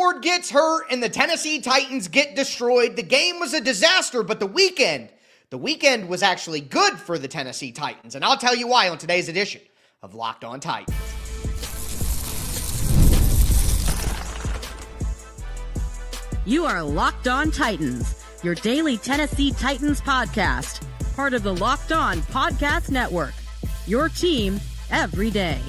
Ward gets hurt and the Tennessee Titans get destroyed. The game was a disaster, but the weekend was actually good for the Tennessee Titans. And I'll tell you why on today's edition of Locked On Titans. You are Locked On Titans, your daily Tennessee Titans podcast, part of the Locked On Podcast Network, your team every day.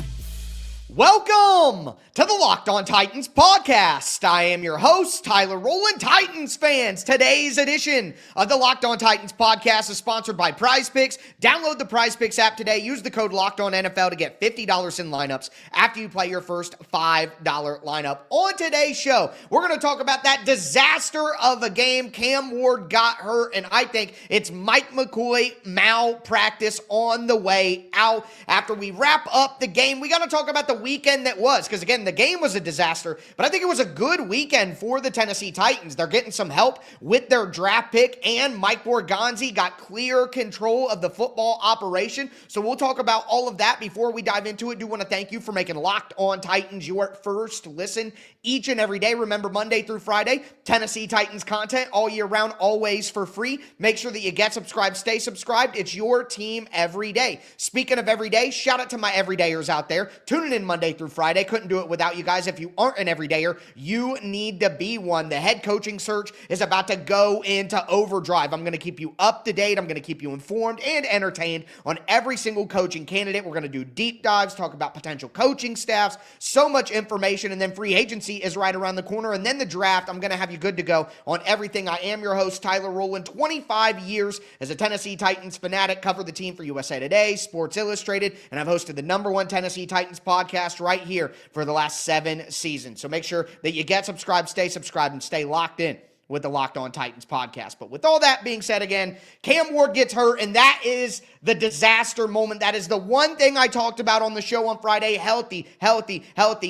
Welcome to the Locked On Titans podcast. I am your host, Tyler Rowland. Titans fans, today's edition of the Locked On Titans podcast is sponsored by Prize Picks. Download the Prize Picks app today. Use the code LOCKEDONNFL to get $50 in lineups after you play your first $5 lineup. On today's show, we're going to talk about that disaster of a game. Cam Ward got hurt, and I think it's Mike McCoy malpractice on the way out. After we wrap up the game, we got to talk about the weekend that was, because again, the game was a disaster, but I think it was a good weekend for the Tennessee Titans. They're getting some help with their draft pick, and Mike Borgonzi got clear control of the football operation. So we'll talk about all of that before we dive into it. Do want to thank you for making Locked On Titans your first listen each and every day. Remember, Monday through Friday, Tennessee Titans content all year round, always for free. Make sure that you get subscribed, stay subscribed. It's your team every day. Speaking of every day, shout out to my everydayers out there tuning in Monday through Friday. Couldn't do it without you guys. If you aren't an everydayer, you need to be one. The head coaching search is about to go into overdrive. I'm going to keep you up to date. I'm going to keep you informed and entertained on every single coaching candidate. We're going to do deep dives, talk about potential coaching staffs, so much information, and then free agency is right around the corner, and then the draft. I'm going to have you good to go on everything. I am your host, Tyler Rowland. 25 years as a Tennessee Titans fanatic, covered the team for USA Today, Sports Illustrated, and I've hosted the #1 Tennessee Titans podcast right here for the last 7 seasons. So make sure that you get subscribed, stay subscribed, and stay locked in with the Locked On Titans podcast. But with all that being said, again, Cam Ward gets hurt, and that is the disaster moment. That is the one thing I talked about on the show on Friday. Healthy,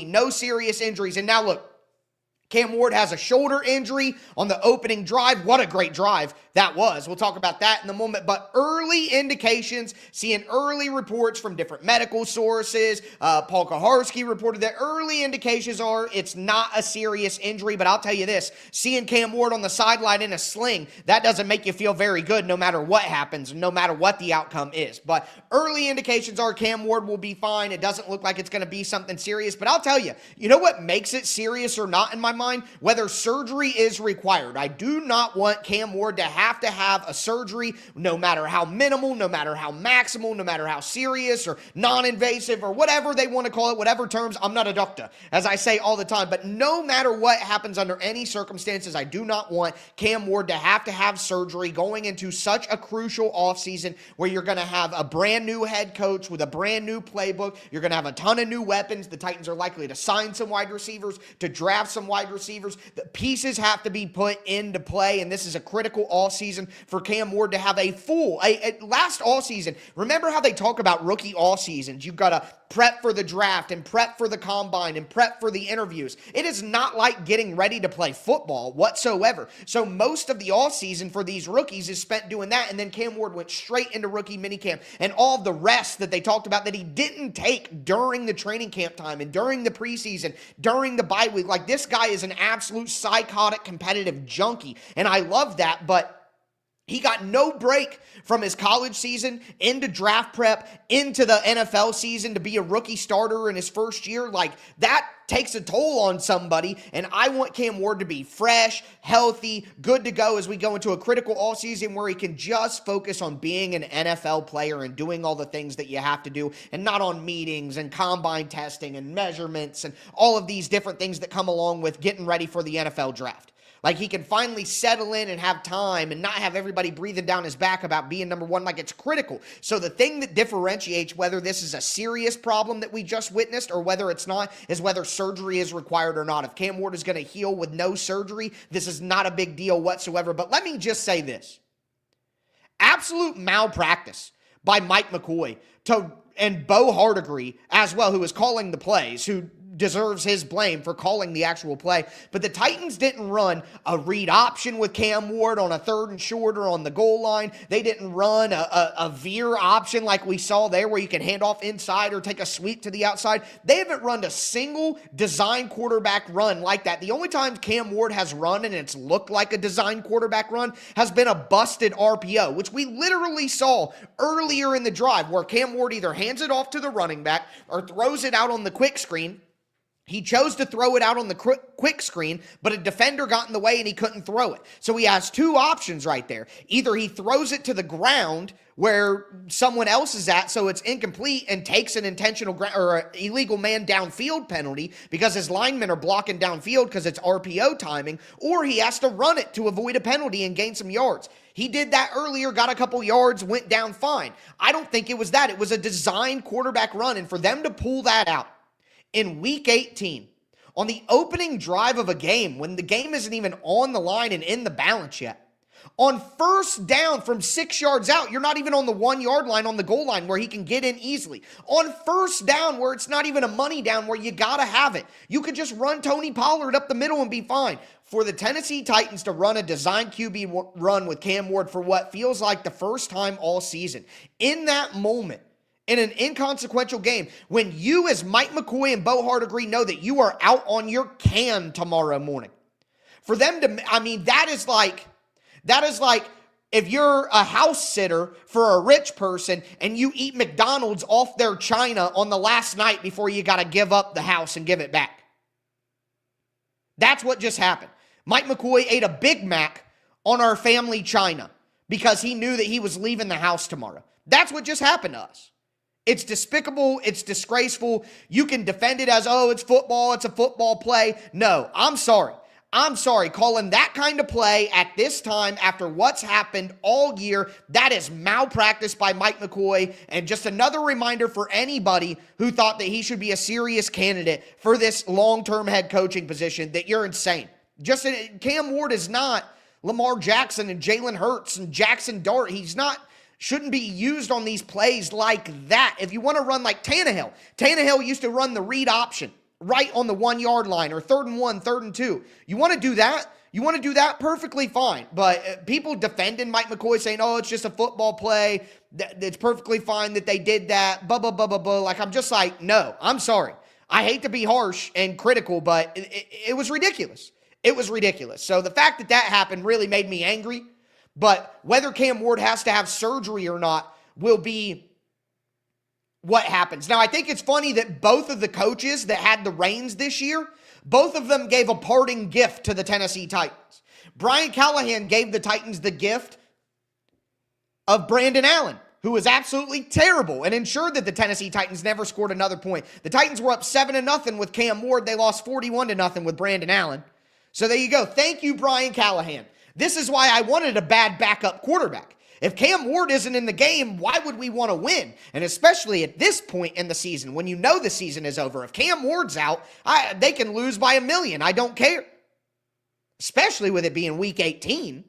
no serious injuries. And now look, Cam Ward has a shoulder injury on the opening drive. What a great drive that was. We'll talk about that in a moment. But early indications, seeing early reports from different medical sources. Paul Kaharski reported that early indications are it's not a serious injury. But I'll tell you this, seeing Cam Ward on the sideline in a sling, that doesn't make you feel very good no matter what happens, no matter what the outcome is. But early indications are Cam Ward will be fine. It doesn't look like it's going to be something serious. But I'll tell you, you know what makes it serious or not in my mind? Whether surgery is required. I do not want Cam Ward to have a surgery, no matter how minimal, no matter how maximal, no matter how serious or non-invasive or whatever they want to call it, whatever terms. I'm not a doctor, as I say all the time, but no matter what happens under any circumstances, I do not want Cam Ward to have surgery going into such a crucial offseason where you're going to have a brand new head coach with a brand new playbook. You're going to have a ton of new weapons. The Titans are likely to sign some wide receivers, to draft some wide receivers. The pieces have to be put into play, and this is a critical offseason for Cam Ward to have a full, last offseason. Remember how they talk about rookie offseasons? You've got to prep for the draft and prep for the combine and prep for the interviews. It is not like getting ready to play football whatsoever. So most of the offseason for these rookies is spent doing that, and then Cam Ward went straight into rookie minicamp and all of the rest that they talked about that he didn't take during the training camp time and during the preseason, during the bye week. Like, this guy is an absolute psychotic competitive junkie, and I love that, but he got no break from his college season into draft prep, into the NFL season to be a rookie starter in his first year. Like, that takes a toll on somebody, and I want Cam Ward to be fresh, healthy, good to go as we go into a critical offseason where he can just focus on being an NFL player and doing all the things that you have to do, and not on meetings and combine testing and measurements and all of these different things that come along with getting ready for the NFL draft. Like, he can finally settle in and have time and not have everybody breathing down his back about being #1. Like, it's critical. So the thing that differentiates whether this is a serious problem that we just witnessed or whether it's not is whether surgery is required or not. If Cam Ward is going to heal with no surgery, this is not a big deal whatsoever. But let me just say this. Absolute malpractice by Mike McCoy and Bo Hardigree as well, who was calling the plays, who deserves his blame for calling the actual play. But the Titans didn't run a read option with Cam Ward on a 3rd and short or on the goal line. They didn't run a veer option like we saw there where you can hand off inside or take a sweep to the outside. They haven't run a single design quarterback run like that. The only time Cam Ward has run and it's looked like a design quarterback run has been a busted RPO, which we literally saw earlier in the drive where Cam Ward either hands it off to the running back or throws it out on the quick screen. He chose to throw it out on the quick screen, but a defender got in the way and he couldn't throw it. So he has two options right there. Either he throws it to the ground where someone else is at, so it's incomplete and takes an intentional or an illegal man downfield penalty because his linemen are blocking downfield because it's RPO timing, or he has to run it to avoid a penalty and gain some yards. He did that earlier, got a couple yards, went down fine. I don't think it was that. It was a designed quarterback run, and for them to pull that out in Week 18, on the opening drive of a game, when the game isn't even on the line and in the balance yet, on 1st down from 6 yards out, you're not even on the 1 yard line on the goal line where he can get in easily. On 1st down where it's not even a money down where you gotta have it, you could just run Tony Pollard up the middle and be fine. For the Tennessee Titans to run a design QB run with Cam Ward for what feels like the first time all season, in that moment, in an inconsequential game, when you as Mike McCoy and Bo Hardegree know that you are out on your can tomorrow morning. For them to, that is like if you're a house sitter for a rich person and you eat McDonald's off their china on the last night before you got to give up the house and give it back. That's what just happened. Mike McCoy ate a Big Mac on our family china because he knew that he was leaving the house tomorrow. That's what just happened to us. It's despicable. It's disgraceful. You can defend it as, oh, it's football. It's a football play. No, I'm sorry. Calling that kind of play at this time after what's happened all year, that is malpractice by Mike McCoy. And just another reminder for anybody who thought that he should be a serious candidate for this long-term head coaching position that you're insane. Cam Ward is not Lamar Jackson and Jalen Hurts and Jackson Dart. Shouldn't be used on these plays like that. If you want to run like Tannehill used to run the read option right on the 1 yard line or 3rd and 1, 3rd and 2. You want to do that? Perfectly fine. But people defending Mike McCoy saying, oh, it's just a football play. It's perfectly fine that they did that. Blah, blah, blah, blah, blah. Like, I'm just like, no, I'm sorry. I hate to be harsh and critical, but it was ridiculous. It was ridiculous. So the fact that that happened really made me angry. But whether Cam Ward has to have surgery or not will be what happens. Now, I think it's funny that both of the coaches that had the reins this year, both of them gave a parting gift to the Tennessee Titans. Brian Callahan gave the Titans the gift of Brandon Allen, who was absolutely terrible and ensured that the Tennessee Titans never scored another point. The Titans were up 7-0 with Cam Ward. They lost 41-0 with Brandon Allen. So there you go. Thank you, Brian Callahan. This is why I wanted a bad backup quarterback. If Cam Ward isn't in the game, why would we want to win? And especially at this point in the season, when you know the season is over. If Cam Ward's out, they can lose by 1 million. I don't care. Especially with it being Week 18.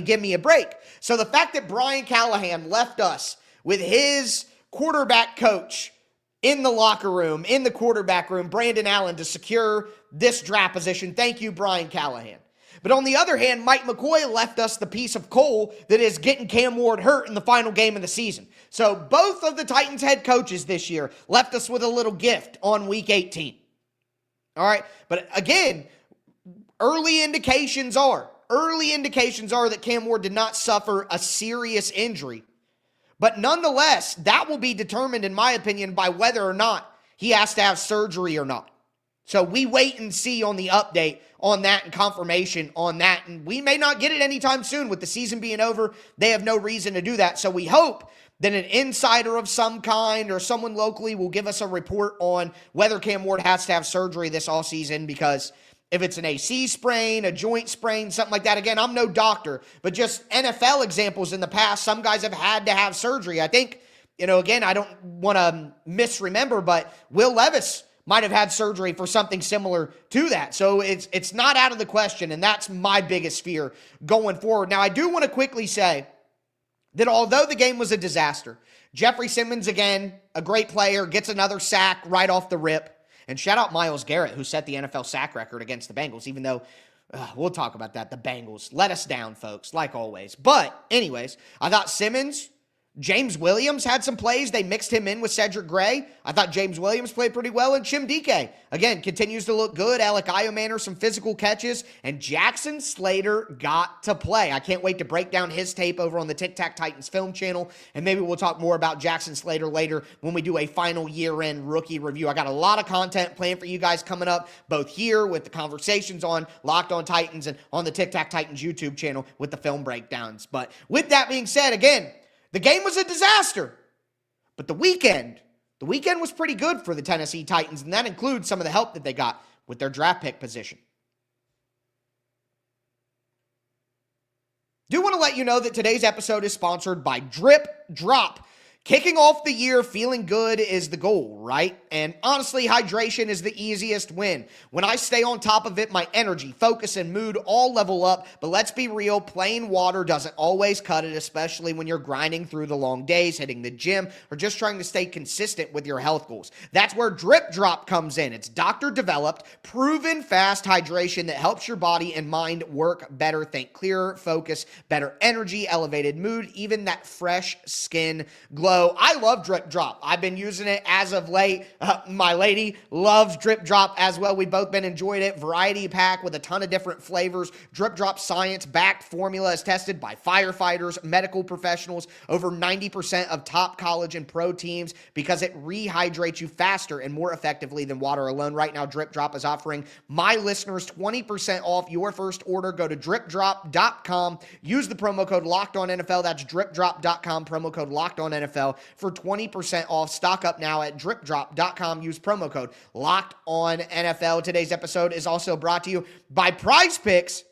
Give me a break. So the fact that Brian Callahan left us with his quarterback coach in the locker room, in the quarterback room, Brandon Allen, to secure this draft position. Thank you, Brian Callahan. But on the other hand, Mike McCoy left us the piece of coal that is getting Cam Ward hurt in the final game of the season. So both of the Titans head coaches this year left us with a little gift on Week 18. All right. But again, early indications are that Cam Ward did not suffer a serious injury. But nonetheless, that will be determined, in my opinion, by whether or not he has to have surgery or not. So we wait and see on the update on that and confirmation on that. And we may not get it anytime soon. With the season being over, they have no reason to do that. So we hope that an insider of some kind or someone locally will give us a report on whether Cam Ward has to have surgery this offseason, because if it's an AC sprain, a joint sprain, something like that, again, I'm no doctor, but just NFL examples in the past, some guys have had to have surgery. I think, again, I don't want to misremember, but Will Levis might have had surgery for something similar to that. So it's not out of the question, and that's my biggest fear going forward. Now, I do want to quickly say that although the game was a disaster, Jeffrey Simmons, again, a great player, gets another sack right off the rip. And shout out Myles Garrett, who set the NFL sack record against the Bengals, even though we'll talk about that. The Bengals let us down, folks, like always. But anyways, I thought Simmons, James Williams had some plays. They mixed him in with Cedric Gray. I thought James Williams played pretty well. And Chim Dike, again, continues to look good. Alec Iomanner, some physical catches. And Jackson Slater got to play. I can't wait to break down his tape over on the Tic Tac Titans film channel. And maybe we'll talk more about Jackson Slater later when we do a final year-end rookie review. I got a lot of content planned for you guys coming up, both here with the conversations on Locked On Titans and on the Tic Tac Titans YouTube channel with the film breakdowns. But with that being said, again, the game was a disaster, but the weekend was pretty good for the Tennessee Titans, and that includes some of the help that they got with their draft pick position. Do want to let you know that today's episode is sponsored by Drip Drop. Kicking off the year feeling good is the goal, right? And honestly, hydration is the easiest win. When I stay on top of it, my energy, focus, and mood all level up. But let's be real, plain water doesn't always cut it, especially when you're grinding through the long days, hitting the gym, or just trying to stay consistent with your health goals. That's where Drip Drop comes in. It's doctor-developed, proven fast hydration that helps your body and mind work better, think clearer, focus, better energy, elevated mood, even that fresh skin glow. I love Drip Drop. I've been using it as of late. My lady loves Drip Drop as well. We've both been enjoying it. Variety pack with a ton of different flavors. Drip Drop science-backed formula is tested by firefighters, medical professionals, over 90% of top college and pro teams because it rehydrates you faster and more effectively than water alone. Right now, Drip Drop is offering my listeners 20% off your first order. Go to dripdrop.com. Use the promo code LOCKEDONNFL. That's dripdrop.com, promo code LOCKEDONNFL for 20% off. Stock up now at dripdrop.com. Use promo code LOCKEDONNFL. Today's episode is also brought to you by Prize Picks.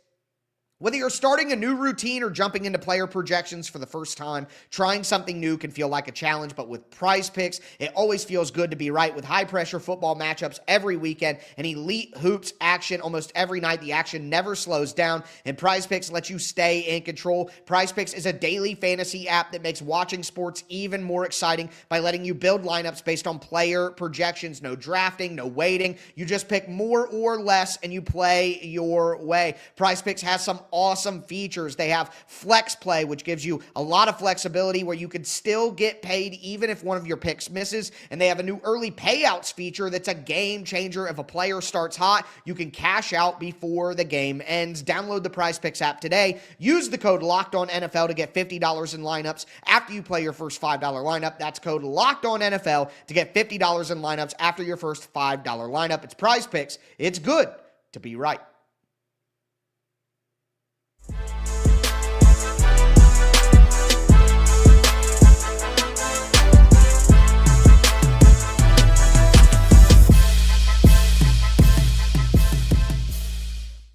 Whether you're starting a new routine or jumping into player projections for the first time, trying something new can feel like a challenge, but with Prize Picks, it always feels good to be right. With high-pressure football matchups every weekend and elite hoops action almost every night, the action never slows down, and Prize Picks lets you stay in control. Prize Picks is a daily fantasy app that makes watching sports even more exciting by letting you build lineups based on player projections. No drafting, no waiting. You just pick more or less, and you play your way. Prize Picks has some awesome features. They have Flex Play, which gives you a lot of flexibility where you could still get paid even if one of your picks misses. And they have a new early payouts feature that's a game changer. If a player starts hot, you can cash out before the game ends. Download the Prize Picks app today. Use the code LOCKEDONNFL to get $50 in lineups after you play your first $5 lineup. That's code LOCKEDONNFL to get $50 in lineups after your first $5 lineup. It's Prize Picks. It's good to be right.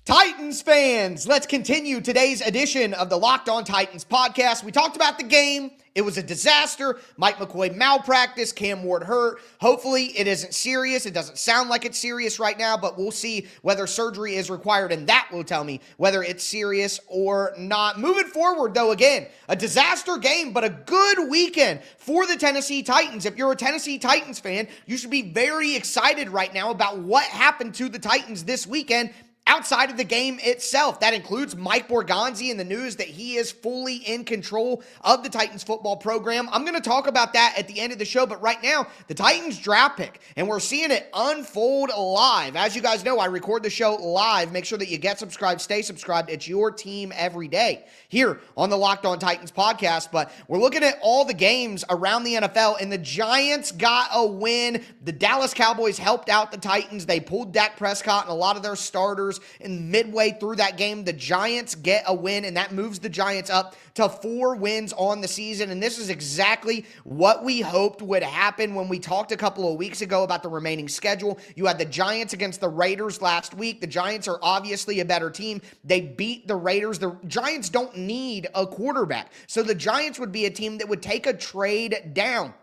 Titans fans, let's continue today's edition of the Locked On Titans podcast. We talked about the game. It was a disaster. Mike McCoy malpractice, Cam Ward hurt. Hopefully it isn't serious. It doesn't sound like it's serious right now, but we'll see whether surgery is required, and that will tell me whether it's serious or not. Moving forward, though, again, a disaster game, but a good weekend for the Tennessee Titans. If you're a Tennessee Titans fan, you should be very excited right now about what happened to the Titans this weekend outside of the game itself. That includes Mike Borgonzi and the news that he is fully in control of the Titans football program. I'm going to talk about that at the end of the show, but right now, the Titans draft pick, and we're seeing it unfold live. As you guys know, I record the show live. Make sure that you get subscribed, stay subscribed. It's your team every day here on the Locked On Titans podcast, but we're looking at all the games around the NFL, and the Giants got a win. The Dallas Cowboys helped out the Titans. They pulled Dak Prescott and a lot of their starters, and midway through that game, the Giants get a win, and that moves the Giants up to 4 wins on the season. And this is exactly what we hoped would happen when we talked a couple of weeks ago about the remaining schedule. You had the Giants against the Raiders last week. The Giants are obviously a better team. They beat the Raiders. The Giants don't need a quarterback. So the Giants would be a team that would take a trade down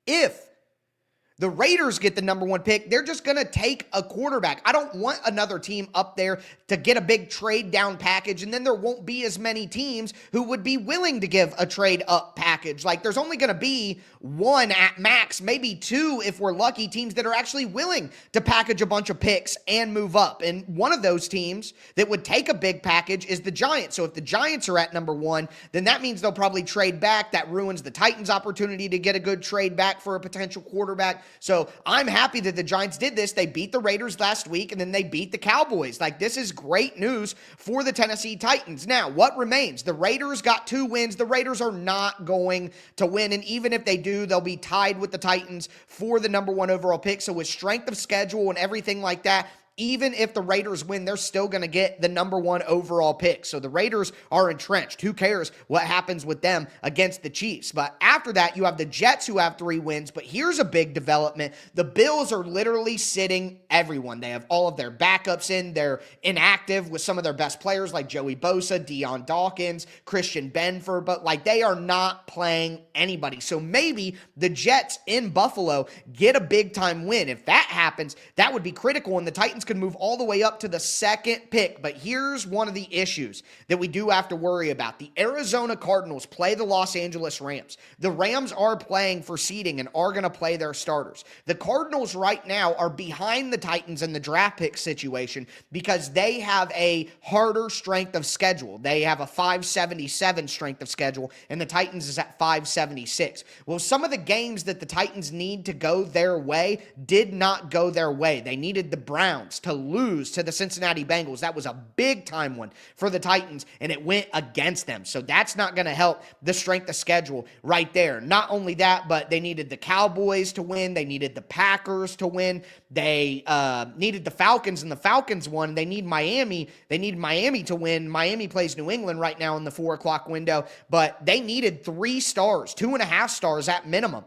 if the Raiders get the number 1 pick, they're just going to take a quarterback. I don't want another team up there to get a big trade down package, and then there won't be as many teams who would be willing to give a trade up package. Like, there's only going to be 1 at max, maybe 2 if we're lucky, teams that are actually willing to package a bunch of picks and move up. And one of those teams that would take a big package is the Giants. So if the Giants are at number 1, then that means they'll probably trade back. That ruins the Titans' opportunity to get a good trade back for a potential quarterback. So I'm happy that the Giants did this. They beat the Raiders last week, and then they beat the Cowboys. Like, this is great news for the Tennessee Titans. Now, what remains? The Raiders got 2 wins. The Raiders are not going to win, and even if they do, they'll be tied with the Titans for the number 1 overall pick. So with strength of schedule and everything like that, even if the Raiders win, they're still going to get the number 1 overall pick. So the Raiders are entrenched. Who cares what happens with them against the Chiefs? But after that, you have the Jets who have 3 wins. But here's a big development. The Bills are literally sitting everyone. They have all of their backups in. They're inactive with some of their best players like Joey Bosa, Deion Dawkins, Christian Benford. But like, they are not playing anybody. So maybe the Jets in Buffalo get a big time win. If that happens, that would be critical, and the Titans could move all the way up to the 2nd pick. But here's one of the issues that we do have to worry about. The Arizona Cardinals play the Los Angeles Rams. The Rams are playing for seeding and are going to play their starters. The Cardinals right now are behind the Titans in the draft pick situation because they have a harder strength of schedule. They have a 577 strength of schedule, and the Titans is at 576. Well, some of the games that the Titans need to go their way did not go their way. They needed the Browns to lose to the Cincinnati Bengals. That was a big time one for the Titans, and it went against them. So that's not going to help the strength of schedule right there. Not only that, but they needed the Cowboys to win. They needed the Packers to win. They needed the Falcons, and the Falcons won. They need Miami. They need Miami to win. Miami plays New England right now in the 4 o'clock window, but they needed 3 stars, 2.5 stars at minimum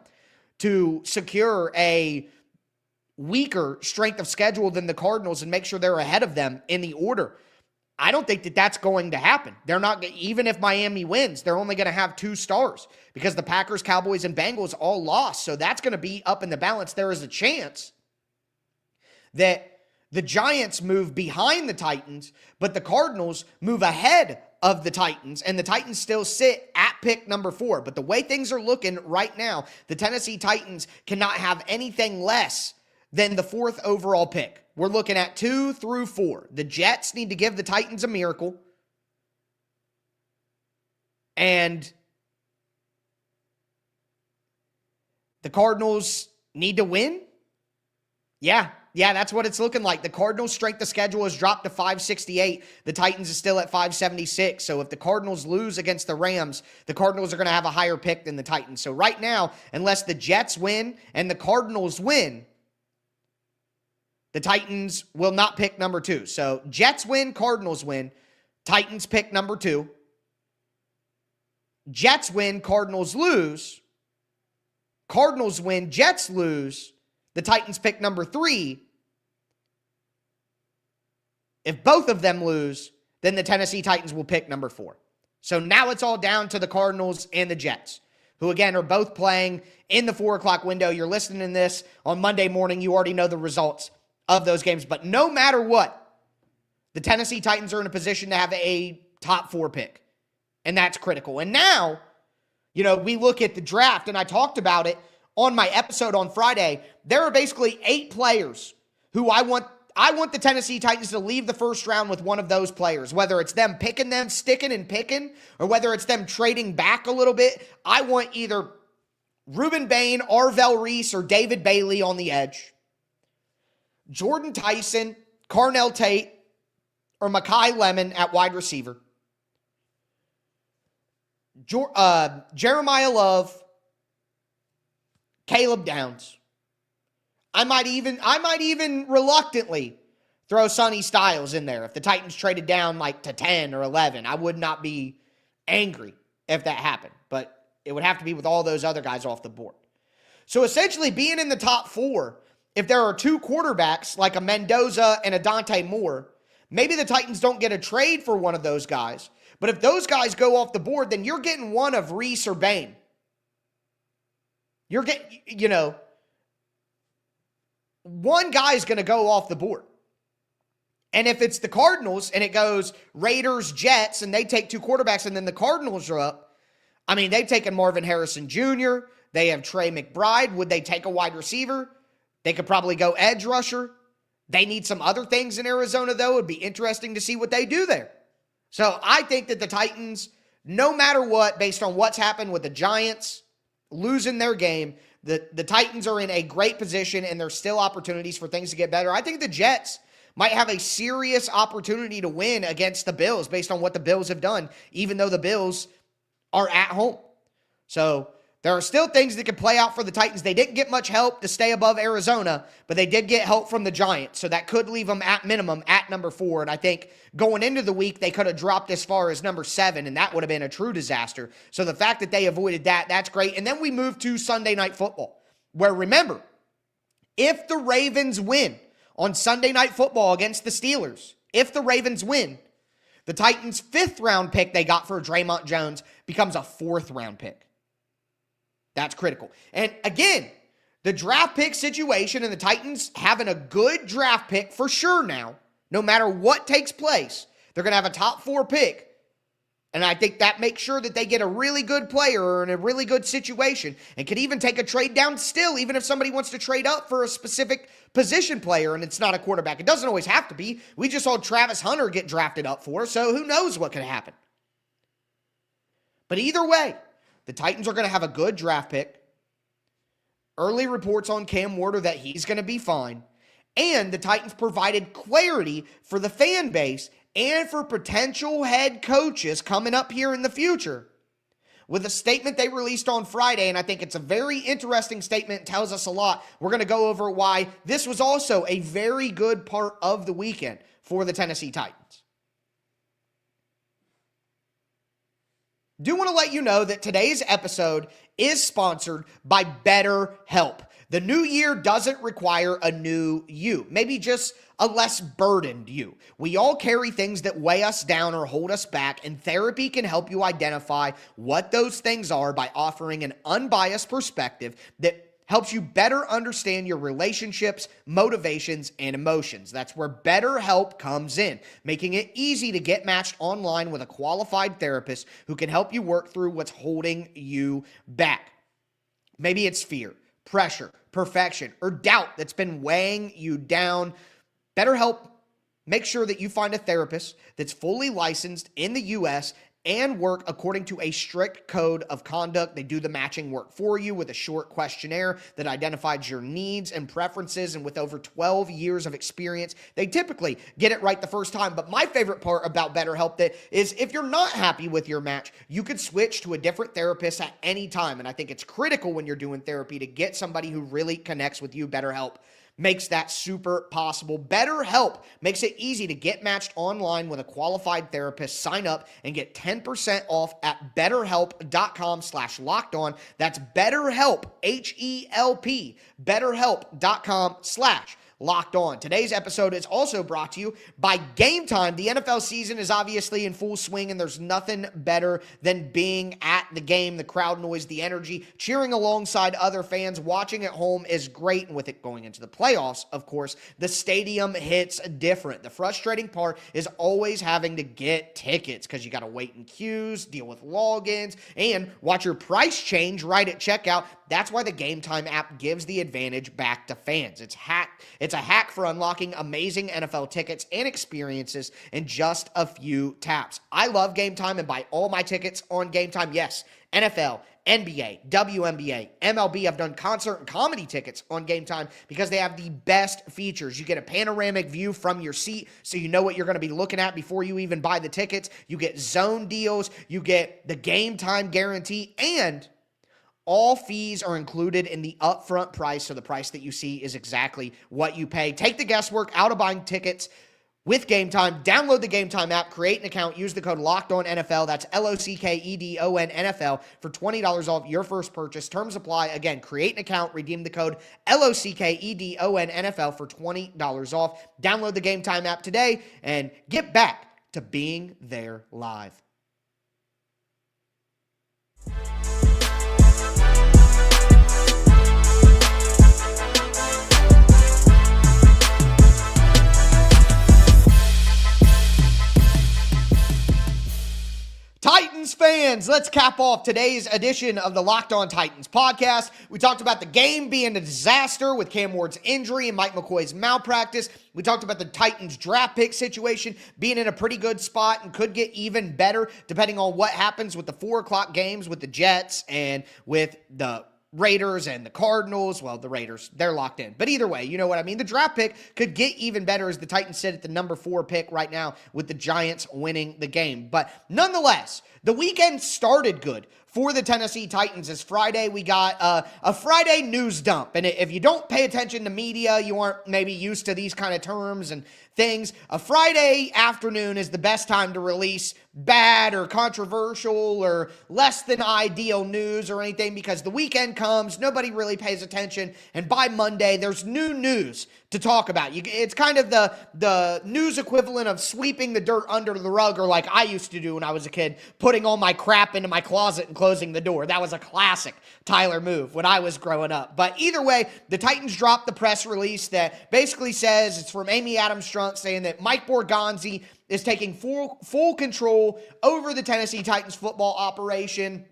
to secure a weaker strength of schedule than the Cardinals and make sure they're ahead of them in the order. I don't think that that's going to happen. They're not, even if Miami wins, they're only going to have 2 stars because the Packers, Cowboys, and Bengals all lost. So that's going to be up in the balance. There is a chance that the Giants move behind the Titans, but the Cardinals move ahead of the Titans, and the Titans still sit at pick number 4. But the way things are looking right now, the Tennessee Titans cannot have anything less than the 4th overall pick. We're looking at 2 through 4. The Jets need to give the Titans a miracle. And the Cardinals need to win. Yeah, that's what it's looking like. The Cardinals' strength of schedule has dropped to 568. The Titans is still at 576. So if the Cardinals lose against the Rams, the Cardinals are going to have a higher pick than the Titans. So right now, unless the Jets win and the Cardinals win, the Titans will not pick number 2. So Jets win, Cardinals win. Titans pick number 2. Jets win, Cardinals lose. Cardinals win, Jets lose. The Titans pick number 3. If both of them lose, then the Tennessee Titans will pick number 4. So now it's all down to the Cardinals and the Jets, who again are both playing in the 4 o'clock window. You're listening to this on Monday morning. You already know the results of those games. But no matter what, the Tennessee Titans are in a position to have a top 4 pick. And that's critical. And now, we look at the draft, and I talked about it on my episode on Friday. There are basically 8 players who I want the Tennessee Titans to leave the first round with one of those players, whether it's them picking them, sticking and picking, or whether it's them trading back a little bit. I want either Reuben Bain, Arvell Reese, or David Bailey on the edge. Jordan Tyson, Carnell Tate, or Mekhi Lemon at wide receiver. Jeremiah Love, Caleb Downs. I might even reluctantly throw Sonny Styles in there if the Titans traded down like to 10 or 11. I would not be angry if that happened, but it would have to be with all those other guys off the board. So essentially being in the top 4, if there are 2 quarterbacks like a Mendoza and a Dante Moore, maybe the Titans don't get a trade for one of those guys. But if those guys go off the board, then you're getting one of Reese or Bain. You're getting, one guy is going to go off the board. And if it's the Cardinals and it goes Raiders, Jets, and they take two quarterbacks and then the Cardinals are up, I mean, they've taken Marvin Harrison Jr., they have Trey McBride. Would they take a wide receiver? They could probably go edge rusher. They need some other things in Arizona, though. It would be interesting to see what they do there. So I think that the Titans, no matter what, based on what's happened with the Giants losing their game, the Titans are in a great position and there's still opportunities for things to get better. I think the Jets might have a serious opportunity to win against the Bills based on what the Bills have done, even though the Bills are at home. So there are still things that could play out for the Titans. They didn't get much help to stay above Arizona, but they did get help from the Giants. So that could leave them at minimum at number 4. And I think going into the week, they could have dropped as far as number 7, and that would have been a true disaster. So the fact that they avoided that, that's great. And then we move to Sunday Night Football, where remember, if the Ravens win on Sunday Night Football against the Steelers, if the Ravens win, the Titans' 5th round pick they got for Draymond Jones becomes a 4th round pick. That's critical. And again, the draft pick situation and the Titans having a good draft pick for sure now, no matter what takes place, they're going to have a top 4 pick. And I think that makes sure that they get a really good player in a really good situation and could even take a trade down still, even if somebody wants to trade up for a specific position player and it's not a quarterback. It doesn't always have to be. We just saw Travis Hunter get drafted up for, so who knows what could happen. But either way, the Titans are going to have a good draft pick. Early reports on Cam Ward are that he's going to be fine. And the Titans provided clarity for the fan base and for potential head coaches coming up here in the future with a statement they released on Friday. And I think it's a very interesting statement. It tells us a lot. We're going to go over why this was also a very good part of the weekend for the Tennessee Titans. Do want to let you know that today's episode is sponsored by BetterHelp. The new year doesn't require a new you, maybe just a less burdened you. We all carry things that weigh us down or hold us back, and therapy can help you identify what those things are by offering an unbiased perspective that helps you better understand your relationships, motivations, and emotions. That's where BetterHelp comes in, making it easy to get matched online with a qualified therapist who can help you work through what's holding you back. Maybe it's fear, pressure, perfection, or doubt that's been weighing you down. BetterHelp makes sure that you find a therapist that's fully licensed in the U.S. and work according to a strict code of conduct. They do the matching work for you with a short questionnaire that identifies your needs and preferences. And with over 12 years of experience, they typically get it right the first time. But my favorite part about BetterHelp is if you're not happy with your match, you could switch to a different therapist at any time. And I think it's critical when you're doing therapy to get somebody who really connects with you. BetterHelp makes that super possible. BetterHelp makes it easy to get matched online with a qualified therapist. Sign up and get 10% off at BetterHelp.com/lockedon. That's BetterHelp, H-E-L-P, BetterHelp.com/lockedon. Today's episode is also brought to you by Game Time. The NFL season is obviously in full swing, and there's nothing better than being at the game. The crowd noise, the energy, cheering alongside other fans, watching at home is great. And with it going into the playoffs, of course, the stadium hits different. The frustrating part is always having to get tickets because you got to wait in queues, deal with logins, and watch your price change right at checkout. That's why the Game Time app gives the advantage back to fans. It's a hack for unlocking amazing NFL tickets and experiences in just a few taps. I love Game Time and buy all my tickets on Game Time. Yes, NFL, NBA, WNBA, MLB. I've done concert and comedy tickets on Game Time because they have the best features. You get a panoramic view from your seat so you know what you're going to be looking at before you even buy the tickets. You get zone deals. You get the Game Time guarantee, and all fees are included in the upfront price, so the price that you see is exactly what you pay. Take the guesswork out of buying tickets with Game Time. Download the Game Time app, create an account, use the code LOCKEDONNFL. That's LOCKEDON NFL for $20 off your first purchase. Terms apply. Again, create an account, redeem the code LOCKEDON NFL for $20 off. Download the Game Time app today and get back to being there live. Titans fans, let's cap off today's edition of the Locked On Titans podcast. We talked about the game being a disaster with Cam Ward's injury and Mike McCoy's malpractice. We talked about the Titans draft pick situation being in a pretty good spot and could get even better depending on what happens with the 4 o'clock games with the Jets and with the Raiders and the Cardinals. Well, the Raiders, they're locked in. But either way, you know what I mean? The draft pick could get even better as the Titans sit at the number 4 pick right now with the Giants winning the game. But nonetheless, the weekend started good for the Tennessee Titans. As Friday, we got a Friday news dump. And if you don't pay attention to media, you aren't maybe used to these kind of terms and things. A Friday afternoon is the best time to release bad or controversial or less than ideal news or anything, because the weekend comes, nobody really pays attention, and by Monday, there's new news to talk about. It's kind of the news equivalent of sweeping the dirt under the rug, or like I used to do when I was a kid, putting all my crap into my closet and closing the door. That was a classic Tyler move when I was growing up. But either way, the Titans dropped the press release that basically says, it's from Amy Adams-Strunk, saying that Mike Borgonzi is taking full control over the Tennessee Titans football operation.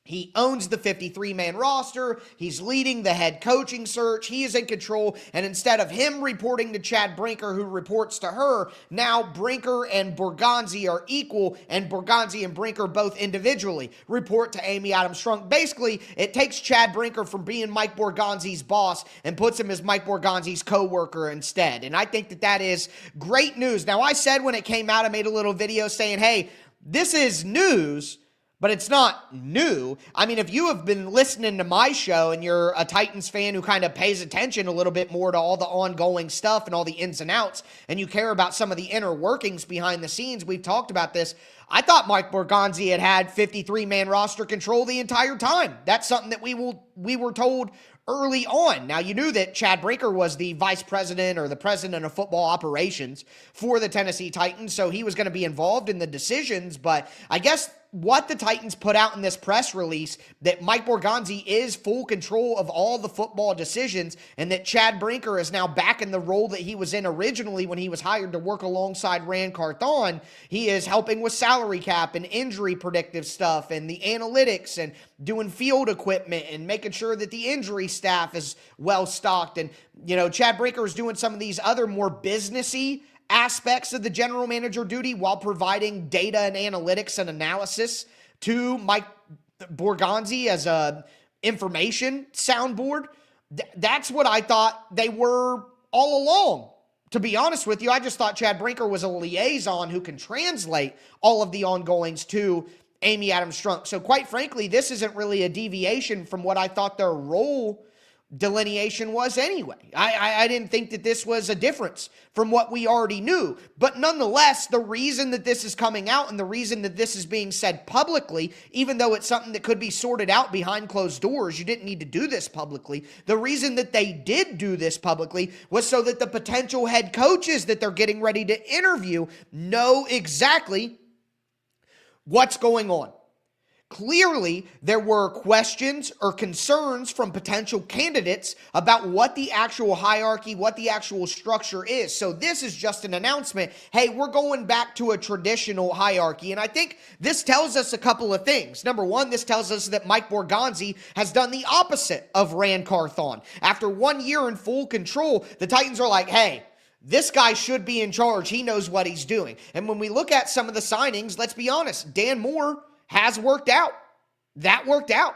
He owns the 53-man roster. He's leading the head coaching search. He is in control. And instead of him reporting to Chad Brinker, who reports to her, now Brinker and Borgonzi are equal, and Borgonzi and Brinker both individually report to Amy Adams-Strunk. Basically, it takes Chad Brinker from being Mike Borgonzi's boss and puts him as Mike Borgonzi's co-worker instead. And I think that that is great news. Now, I said when it came out, I made a little video saying, hey, this is news, but it's not new. I mean, if you have been listening to my show and you're a Titans fan who kind of pays attention a little bit more to all the ongoing stuff and all the ins and outs, and you care about some of the inner workings behind the scenes, we've talked about this. I thought Mike Borgonzi had 53-man roster control the entire time. That's something that we were told early on. Now, you knew that Chad Brinker was the vice president or the president of football operations for the Tennessee Titans, so he was going to be involved in the decisions, but I guess what the Titans put out in this press release, that Mike Borgonzi is full control of all the football decisions, and that Chad Brinker is now back in the role that he was in originally when he was hired to work alongside Ran Carthon. He is helping with salary cap and injury predictive stuff and the analytics and doing field equipment and making sure that the injury staff is well stocked. And, you know, Chad Brinker is doing some of these other more businessy aspects of the general manager duty while providing data and analytics and analysis to Mike Borgonzi as a information soundboard. That's what I thought they were all along. To be honest with you, I just thought Chad Brinker was a liaison who can translate all of the ongoings to Amy Adams-Strunk. So quite frankly, this isn't really a deviation from what I thought their role delineation was anyway. I didn't think that this was a difference from what we already knew. But nonetheless, the reason that this is coming out and the reason that this is being said publicly, even though it's something that could be sorted out behind closed doors, you didn't need to do this publicly. The reason that they did do this publicly was so that the potential head coaches that they're getting ready to interview know exactly what's going on. Clearly, there were questions or concerns from potential candidates about what the actual hierarchy, what the actual structure is. So this is just an announcement. Hey, we're going back to a traditional hierarchy. And I think this tells us a couple of things. Number one, this tells us that Mike Borgonzi has done the opposite of Ran Carthon. After 1 year in full control, the Titans are like, hey, this guy should be in charge. He knows what he's doing. And when we look at some of the signings, let's be honest, Dan Moore has worked out. That worked out.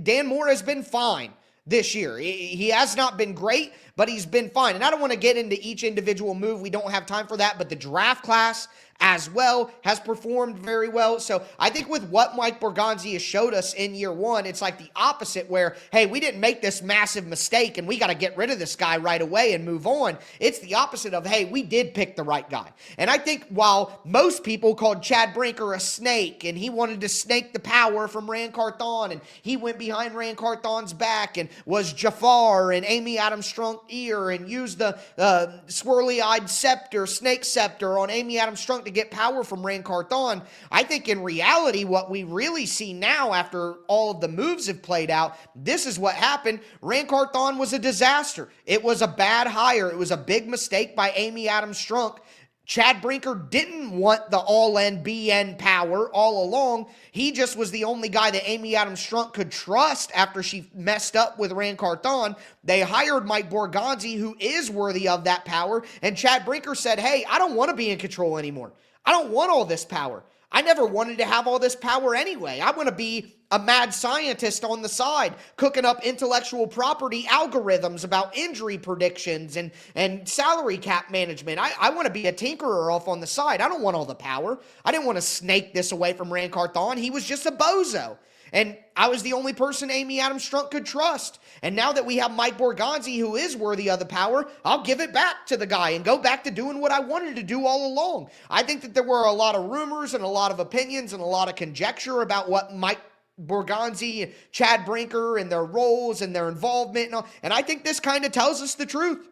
Dan Moore has been fine this year. He has not been great, but he's been fine. And I don't want to get into each individual move. We don't have time for that. But the draft class as well has performed very well. So I think with what Mike Borgonzi has showed us in year one, it's like the opposite where, hey, we didn't make this massive mistake and we got to get rid of this guy right away and move on. It's the opposite of, hey, we did pick the right guy. And I think while most people called Chad Brinker a snake and he wanted to snake the power from Ran Carthon and he went behind Ran Carthon's back and was Jafar and Amy Adams-Strunk ear and used the swirly-eyed scepter, snake scepter on Amy Adams-Strunk to get power from Ran Carthon. I think in reality, what we really see now after all of the moves have played out, this is what happened. Ran Carthon was a disaster. It was a bad hire. It was a big mistake by Amy Adams-Strunk. Chad Brinker didn't want the all-NBN power all along. He just was the only guy that Amy Adams Strunk could trust after she messed up with Ran Carthon. They hired Mike Borgonzi, who is worthy of that power, and Chad Brinker said, hey, I don't want to be in control anymore. I don't want all this power. I never wanted to have all this power anyway. I want to be a mad scientist on the side, cooking up intellectual property algorithms about injury predictions and salary cap management. I want to be a tinkerer off on the side. I don't want all the power. I didn't want to snake this away from Ran Carthon. He was just a bozo. And I was the only person Amy Adams Strunk could trust. And now that we have Mike Borgonzi, who is worthy of the power, I'll give it back to the guy and go back to doing what I wanted to do all along. I think that there were a lot of rumors and a lot of opinions and a lot of conjecture about what Mike Borgonzi and Chad Brinker and their roles and their involvement and all. And I think this kind of tells us the truth.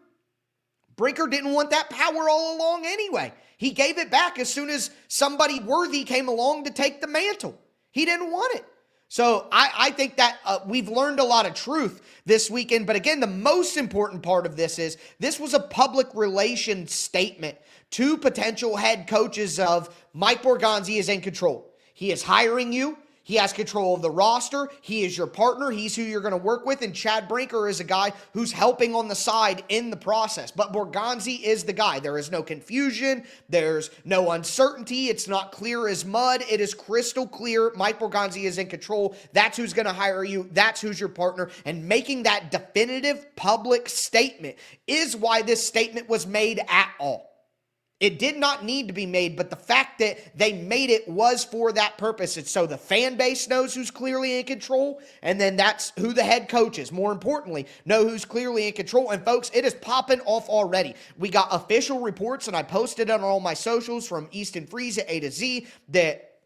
Brinker didn't want that power all along anyway. He gave it back as soon as somebody worthy came along to take the mantle. He didn't want it. So I think that we've learned a lot of truth this weekend. But again, the most important part of this is this was a public relations statement to potential head coaches of Mike Borgonzi is in control. He is hiring you. He has control of the roster. He is your partner. He's who you're going to work with. And Chad Brinker is a guy who's helping on the side in the process. But Borgonzi is the guy. There is no confusion. There's no uncertainty. It's not clear as mud. It is crystal clear. Mike Borgonzi is in control. That's who's going to hire you. That's who's your partner. And making that definitive public statement is why this statement was made at all. It did not need to be made, but the fact that they made it was for that purpose. It's so the fan base knows who's clearly in control, and then that's who the head coach is. More importantly, know who's clearly in control. And folks, it is popping off already. We got official reports, and I posted on all my socials from Easton Freeze at A to Z that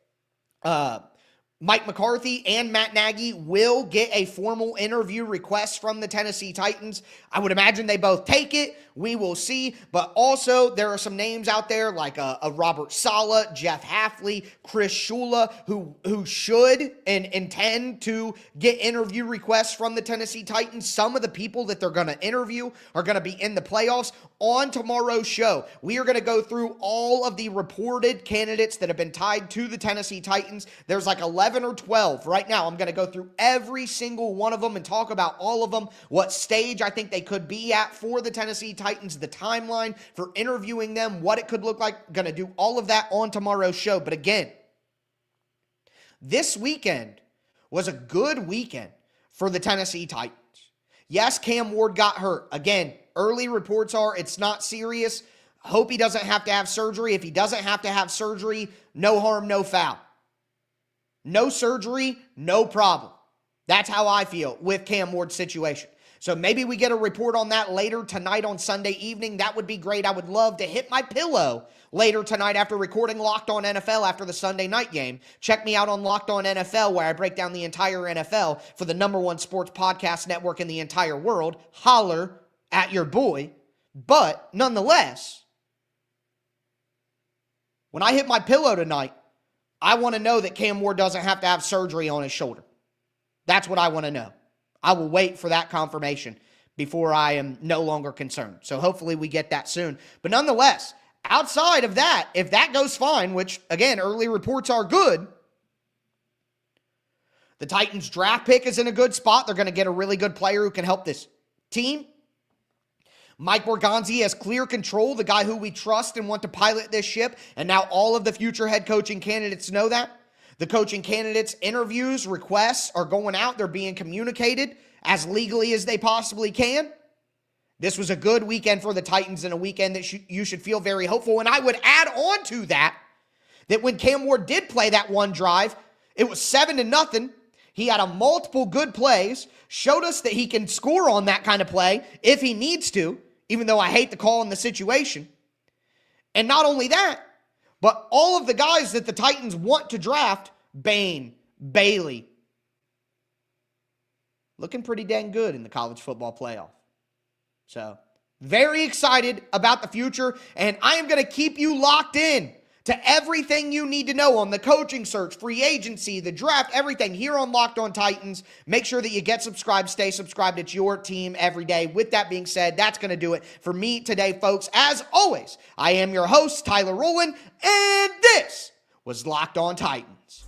Mike McCarthy and Matt Nagy will get a formal interview request from the Tennessee Titans. I would imagine they both take it. We will see. But also, there are some names out there like a Robert Saleh, Jeff Hafley, Chris Shula, who should and intend to get interview requests from the Tennessee Titans. Some of the people that they're going to interview are going to be in the playoffs. On tomorrow's show, we are going to go through all of the reported candidates that have been tied to the Tennessee Titans. There's like 11 or 12. Right now, I'm going to go through every single one of them and talk about all of them, what stage I think they could be at for the Tennessee Titans, the timeline for interviewing them, what it could look like. Going to do all of that on tomorrow's show. But again, this weekend was a good weekend for the Tennessee Titans. Yes, Cam Ward got hurt. Again, early reports are it's not serious. Hope he doesn't have to have surgery. If he doesn't have to have surgery, no harm, no foul. No surgery, no problem. That's how I feel with Cam Ward's situation. So maybe we get a report on that later tonight on Sunday evening. That would be great. I would love to hit my pillow later tonight after recording Locked On NFL after the Sunday night game. Check me out on Locked On NFL, where I break down the entire NFL for the #1 sports podcast network in the entire world. Holler at your boy. But nonetheless, when I hit my pillow tonight, I want to know that Cam Ward doesn't have to have surgery on his shoulder. That's what I want to know. I will wait for that confirmation before I am no longer concerned. So hopefully we get that soon. But nonetheless, outside of that, if that goes fine, which again, early reports are good, the Titans draft pick is in a good spot. They're going to get a really good player who can help this team. Mike Borgonzi has clear control, the guy who we trust and want to pilot this ship. And now all of the future head coaching candidates know that. The coaching candidates' interviews, requests are going out. They're being communicated as legally as they possibly can. This was a good weekend for the Titans and a weekend that you should feel very hopeful. And I would add on to that when Cam Ward did play that one drive, it was 7-0. He had a multiple good plays, showed us that he can score on that kind of play if he needs to, even though I hate the call in the situation. And not only that, but all of the guys that the Titans want to draft, Bain, Bailey, looking pretty dang good in the college football playoff. So, very excited about the future, and I am going to keep you locked in to everything you need to know on the coaching search, free agency, the draft, everything here on Locked On Titans. Make sure that you get subscribed, stay subscribed. It's your team every day. With that being said, that's going to do it for me today, folks. As always, I am your host, Tyler Rowland, and this was Locked On Titans.